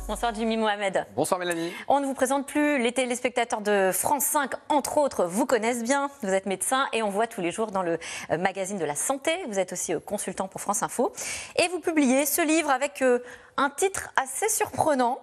Bonsoir Jimmy Mohamed. Bonsoir Mélanie. On ne vous présente plus, les téléspectateurs de France 5, entre autres, vous connaissent bien. Vous êtes médecin et on voit tous les jours dans le magazine de la santé. Vous êtes aussi consultant pour France Info. Et vous publiez ce livre avec un titre assez surprenant,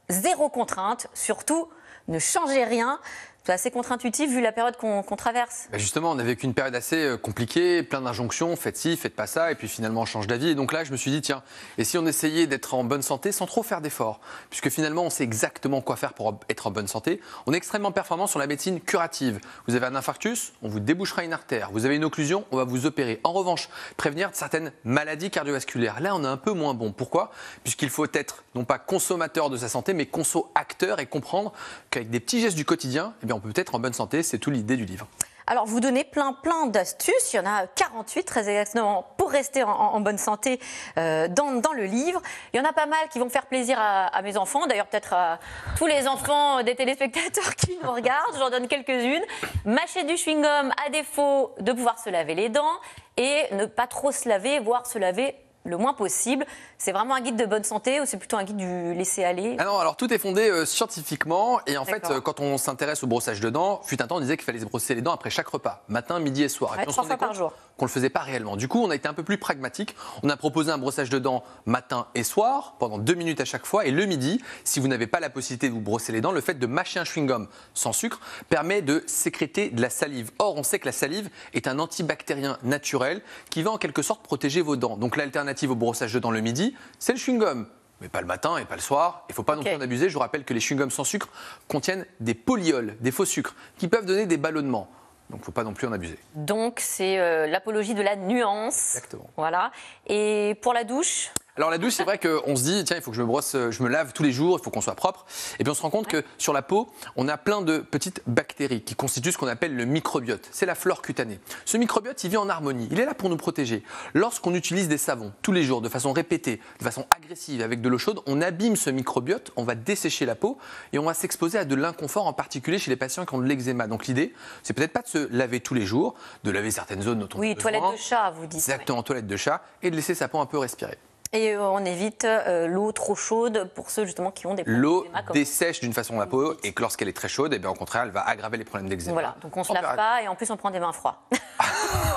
Zéro contrainte, surtout ne changez rien. C'est assez contre-intuitif vu la période qu'on traverse. Justement, on a vécu une période assez compliquée, plein d'injonctions, faites ci, faites pas ça, et puis finalement on change d'avis. Et donc là, je me suis dit, tiens, et si on essayait d'être en bonne santé sans trop faire d'efforts? Puisque finalement, on sait exactement quoi faire pour être en bonne santé. On est extrêmement performant sur la médecine curative. Vous avez un infarctus, on vous débouchera une artère. Vous avez une occlusion, on va vous opérer. En revanche, prévenir certaines maladies cardiovasculaires. Là, on est un peu moins bon. Pourquoi? Puisqu'il faut être non pas consommateur de sa santé, mais conso-acteur et comprendre qu'avec des petits gestes du quotidien, eh bien, on peut être en bonne santé, c'est tout l'idée du livre. Alors, vous donnez plein d'astuces, il y en a 48 très exactement pour rester en bonne santé dans le livre. Il y en a pas mal qui vont faire plaisir à mes enfants, d'ailleurs peut-être à tous les enfants des téléspectateurs qui nous regardent, j'en donne quelques-unes. Mâcher du chewing-gum à défaut de pouvoir se laver les dents et ne pas trop se laver, voire se laver le moins possible. C'est vraiment un guide de bonne santé ou c'est plutôt un guide du laisser-aller? Ah non, alors tout est fondé scientifiquement et en fait quand on s'intéresse au brossage de dents, fut un temps on disait qu'il fallait se brosser les dents après chaque repas, matin, midi et soir. Ouais, et puis on se 3 rendait fois par compte jour. qu'on ne le faisait pas réellement. Du coup, on a été un peu plus pragmatique. On a proposé un brossage de dents matin et soir pendant 2 minutes à chaque fois et le midi, si vous n'avez pas la possibilité de vous brosser les dents, le fait de mâcher un chewing-gum sans sucre permet de sécréter de la salive. Or, on sait que la salive est un antibactérien naturel qui va en quelque sorte protéger vos dents. Donc l'alternative au brossage de dents le midi, c'est le chewing-gum. Mais pas le matin et pas le soir. Il ne faut pas non plus en abuser. Je vous rappelle que les chewing-gums sans sucre contiennent des polyols, des faux sucres, qui peuvent donner des ballonnements. Donc il ne faut pas non plus en abuser. Donc c'est l'apologie de la nuance. Exactement. Voilà. Et pour la douche? Alors la douche, c'est vrai qu'on se dit, tiens, il faut que je me brosse, je me lave tous les jours, il faut qu'on soit propre. Et puis on se rend compte que sur la peau, on a plein de petites bactéries qui constituent ce qu'on appelle le microbiote. C'est la flore cutanée. Ce microbiote, il vit en harmonie. Il est là pour nous protéger. Lorsqu'on utilise des savons tous les jours, de façon répétée, de façon agressive, avec de l'eau chaude, on abîme ce microbiote, on va dessécher la peau et on va s'exposer à de l'inconfort, en particulier chez les patients qui ont de l'eczéma. Donc l'idée, c'est peut-être pas de se laver tous les jours, de laver certaines zones dont on a besoin. Oui, toilette de chat, vous dites. Exactement, toilette de chat, et de laisser sa peau un peu respirer. Et on évite l'eau trop chaude pour ceux justement qui ont des problèmes d'eczéma. d'eczéma. L'eau dessèche d'une façon la peau et que lorsqu'elle est très chaude, et bien, au contraire, elle va aggraver les problèmes d'eczéma. Voilà, donc on ne se lave pas et en plus on prend des bains froids.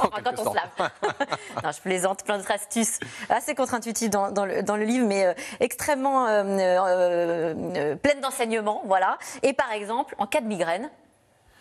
Enfin, quand on se lave. Non, je plaisante, plein d'autres astuces assez contre-intuitives dans le livre, mais extrêmement pleines d'enseignements. Voilà. Et par exemple, en cas de migraine,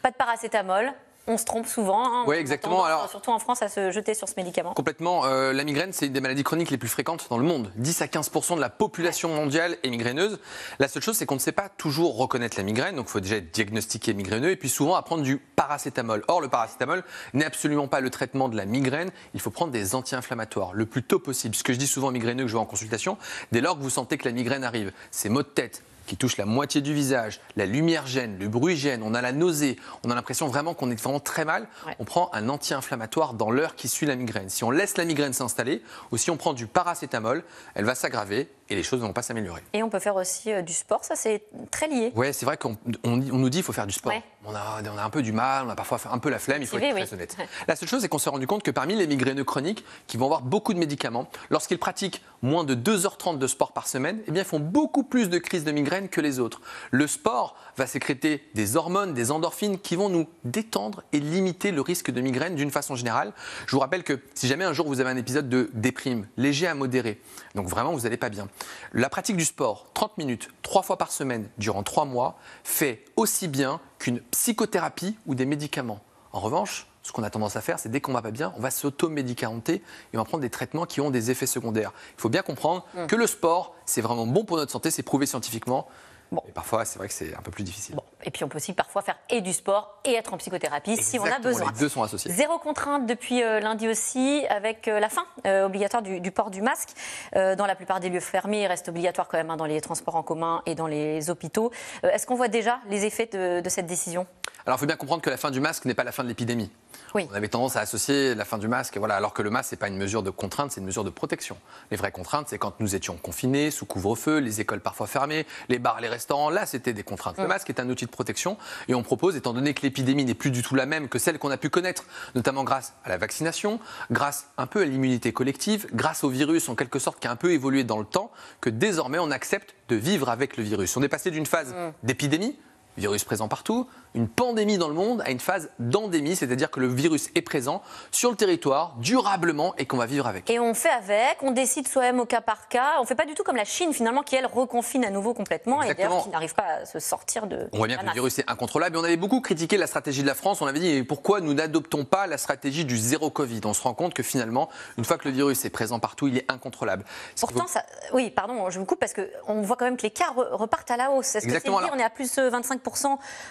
pas de paracétamol. On se trompe souvent, hein, oui, exactement. Alors, surtout en France, à se jeter sur ce médicament. Complètement. La migraine, c'est une des maladies chroniques les plus fréquentes dans le monde. 10 à 15% de la population mondiale est migraineuse. La seule chose, c'est qu'on ne sait pas toujours reconnaître la migraine. Donc, il faut déjà être diagnostiqué migraineux et puis souvent à prendre du paracétamol. Or, le paracétamol n'est absolument pas le traitement de la migraine. Il faut prendre des anti-inflammatoires le plus tôt possible. Ce que je dis souvent aux migraineux que je vois en consultation, dès lors que vous sentez que la migraine arrive, ces maux de tête qui touche la moitié du visage, la lumière gêne, le bruit gêne, on a la nausée, on a l'impression vraiment qu'on est vraiment très mal, on prend un anti-inflammatoire dans l'heure qui suit la migraine. Si on laisse la migraine s'installer ou si on prend du paracétamol, elle va s'aggraver et les choses ne vont pas s'améliorer. Et on peut faire aussi du sport, ça c'est très lié. Oui, c'est vrai qu'on nous dit qu'il faut faire du sport. Ouais. On a un peu du mal, on a parfois un peu la flemme, il faut être très honnête. La seule chose, c'est qu'on s'est rendu compte que parmi les migraineux chroniques qui vont avoir beaucoup de médicaments, lorsqu'ils pratiquent moins de 2h30 de sport par semaine, eh bien, ils font beaucoup plus de crises de migraine que les autres. Le sport va sécréter des hormones, des endorphines qui vont nous détendre et limiter le risque de migraine d'une façon générale. Je vous rappelle que si jamais un jour vous avez un épisode de déprime, léger à modéré, donc vraiment vous n'allez pas bien, la pratique du sport, 30 minutes, 3 fois par semaine, durant 3 mois, fait aussi bien qu'une psychothérapie ou des médicaments. En revanche, ce qu'on a tendance à faire, c'est dès qu'on ne va pas bien, on va s'automédicamenter et on va prendre des traitements qui ont des effets secondaires. Il faut bien comprendre que le sport, c'est vraiment bon pour notre santé, c'est prouvé scientifiquement. Bon. Et parfois, c'est vrai que c'est un peu plus difficile. Bon. Et puis, on peut aussi parfois faire et du sport et être en psychothérapie. Exactement, si on a besoin. Les deux sont associés. Zéro contrainte depuis lundi aussi, avec la fin obligatoire du port du masque. Dans la plupart des lieux fermés, il reste obligatoire quand même dans les transports en commun et dans les hôpitaux. Est-ce qu'on voit déjà les effets de cette décision ? Alors, il faut bien comprendre que la fin du masque n'est pas la fin de l'épidémie. Oui. On avait tendance à associer la fin du masque, voilà, alors que le masque, ce n'est pas une mesure de contrainte, c'est une mesure de protection. Les vraies contraintes, c'est quand nous étions confinés, sous couvre-feu, les écoles parfois fermées, les bars, les restaurants restaurant, là, c'était des contraintes. Le masque est un outil de protection et on propose, étant donné que l'épidémie n'est plus du tout la même que celle qu'on a pu connaître, notamment grâce à la vaccination, grâce un peu à l'immunité collective, grâce au virus en quelque sorte qui a un peu évolué dans le temps, que désormais on accepte de vivre avec le virus. On est passé d'une phase d'épidémie, virus présent partout, une pandémie dans le monde, à une phase d'endémie, c'est-à-dire que le virus est présent sur le territoire durablement et qu'on va vivre avec. Et on fait avec, on décide soi-même au cas par cas. On ne fait pas du tout comme la Chine finalement qui, elle, reconfine à nouveau complètement. Exactement. Et d'ailleurs qui n'arrive pas à se sortir de... On voit bien que le virus est incontrôlable. Et on avait beaucoup critiqué la stratégie de la France. On avait dit pourquoi nous n'adoptons pas la stratégie du zéro Covid. On se rend compte que finalement, une fois que le virus est présent partout, il est incontrôlable. Pourtant, oui, pardon, je vous coupe parce qu'on voit quand même que les cas repartent à la hausse. Est-ce que c'est dire, on est à plus 25%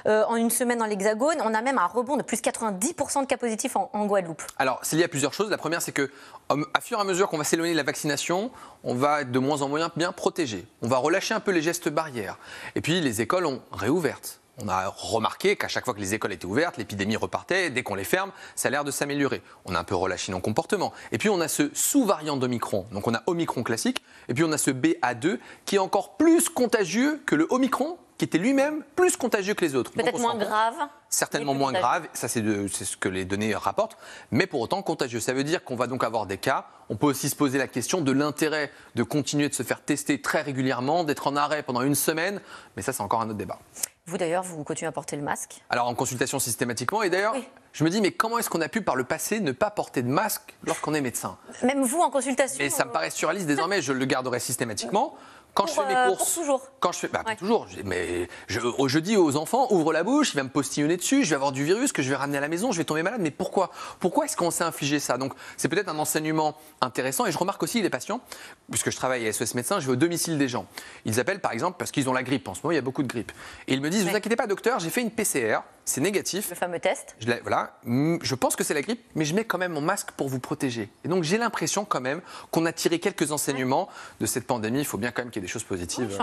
en une semaine dans l'Hexagone. On a même un rebond de plus 90% de cas positifs en Guadeloupe. Alors, c'est lié à plusieurs choses. La première, c'est que à fur et à mesure qu'on va s'éloigner de la vaccination, on va être de moins en moins bien protégé. On va relâcher un peu les gestes barrières. Et puis, les écoles ont réouvertes. On a remarqué qu'à chaque fois que les écoles étaient ouvertes, l'épidémie repartait. Dès qu'on les ferme, ça a l'air de s'améliorer. On a un peu relâché nos comportements. Et puis, on a ce sous-variant d'Omicron. Donc, on a Omicron classique. Et puis, on a ce BA2 qui est encore plus contagieux que le Omicron, qui était lui-même plus contagieux que les autres. Peut-être moins grave. Certainement moins grave, ça c'est ce que les données rapportent, mais pour autant contagieux. Ça veut dire qu'on va donc avoir des cas. On peut aussi se poser la question de l'intérêt de continuer de se faire tester très régulièrement, d'être en arrêt pendant une semaine, mais ça c'est encore un autre débat. Vous d'ailleurs, vous continuez à porter le masque? Alors en consultation systématiquement, et d'ailleurs, je me dis, mais comment est-ce qu'on a pu par le passé ne pas porter de masque lorsqu'on est médecin? Même vous en consultation? Mais ça me paraît surréaliste désormais, je le garderai systématiquement. Quand je fais mes courses, pour toujours. Quand je fais, toujours. Mais je dis aux enfants, ouvre la bouche, il va me postillonner dessus, je vais avoir du virus que je vais ramener à la maison, je vais tomber malade. Mais pourquoi est-ce qu'on s'est infligé ça? Donc c'est peut-être un enseignement intéressant. Et je remarque aussi les patients, puisque je travaille à SOS Médecins, je vais au domicile des gens. Ils appellent par exemple parce qu'ils ont la grippe. En ce moment, il y a beaucoup de grippe. Et ils me disent, vous inquiétez pas, docteur, j'ai fait une PCR, c'est négatif. Le fameux test. Je pense que c'est la grippe, mais je mets quand même mon masque pour vous protéger. Et donc j'ai l'impression quand même qu'on a tiré quelques enseignements de cette pandémie. Il faut bien quand même qu'il y ait des choses positives. Oui,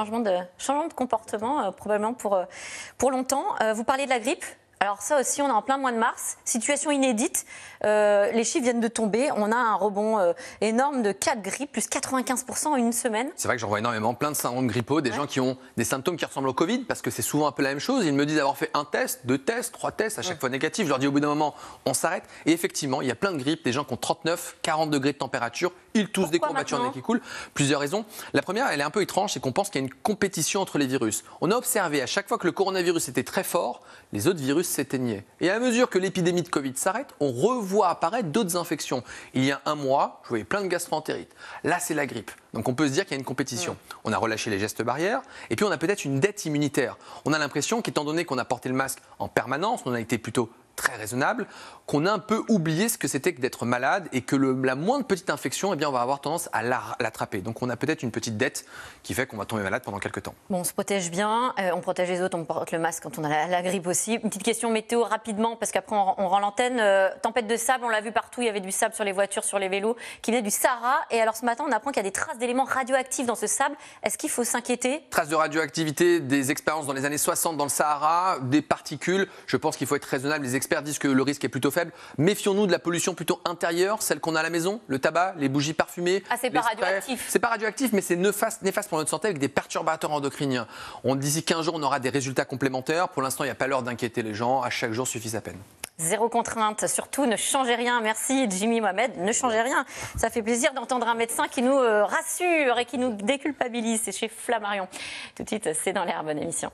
changement de comportement, probablement pour longtemps. Vous parliez de la grippe. Alors ça aussi, on est en plein mois de mars, situation inédite, les chiffres viennent de tomber, on a un rebond énorme de cas de grippe, plus 95% en une semaine. C'est vrai que j'en vois énormément, plein de syndromes grippaux, des gens qui ont des symptômes qui ressemblent au Covid, parce que c'est souvent un peu la même chose. Ils me disent avoir fait un test, 2 tests, 3 tests, à chaque fois négatifs. Je leur dis au bout d'un moment, on s'arrête. Et effectivement, il y a plein de grippes, des gens qui ont 39, 40 degrés de température, ils toussent des courbatures nez qui coulent. Plusieurs raisons. La première, elle est un peu étrange, c'est qu'on pense qu'il y a une compétition entre les virus. On a observé à chaque fois que le coronavirus était très fort, les autres virus s'éteignaient. Et à mesure que l'épidémie de Covid s'arrête, on revoit apparaître d'autres infections. Il y a un mois, je voyais plein de gastroentérites. Là, c'est la grippe. Donc on peut se dire qu'il y a une compétition. On a relâché les gestes barrières et puis on a peut-être une dette immunitaire. On a l'impression qu'étant donné qu'on a porté le masque en permanence, on a été plutôt très raisonnable, qu'on a un peu oublié ce que c'était que d'être malade et que la moindre petite infection, eh bien, on va avoir tendance à l'attraper. Donc on a peut-être une petite dette qui fait qu'on va tomber malade pendant quelques temps. Bon, on se protège bien, on protège les autres, on porte le masque quand on a la grippe aussi. Une petite question météo rapidement, parce qu'après on rend l'antenne. Tempête de sable, on l'a vu partout, il y avait du sable sur les voitures, sur les vélos, qui venait du Sahara. Et alors ce matin, on apprend qu'il y a des traces d'éléments radioactifs dans ce sable. Est-ce qu'il faut s'inquiéter? Traces de radioactivité, des expériences dans les années 60 dans le Sahara, des particules. Je pense qu'il faut être raisonnable. Les experts disent que le risque est plutôt faible. Méfions-nous de la pollution plutôt intérieure, celle qu'on a à la maison, le tabac, les bougies parfumées. Ah, c'est pas radioactif. C'est pas radioactif, mais c'est néfaste pour notre santé avec des perturbateurs endocriniens. D'ici 15 jours, on aura des résultats complémentaires. Pour l'instant, il n'y a pas l'heure d'inquiéter les gens. À chaque jour suffit sa peine. Zéro contrainte, surtout ne changez rien. Merci Jimmy Mohamed, ne changez rien. Ça fait plaisir d'entendre un médecin qui nous rassure et qui nous déculpabilise. C'est chez Flammarion. Tout de suite, c'est dans l'air, bonne émission.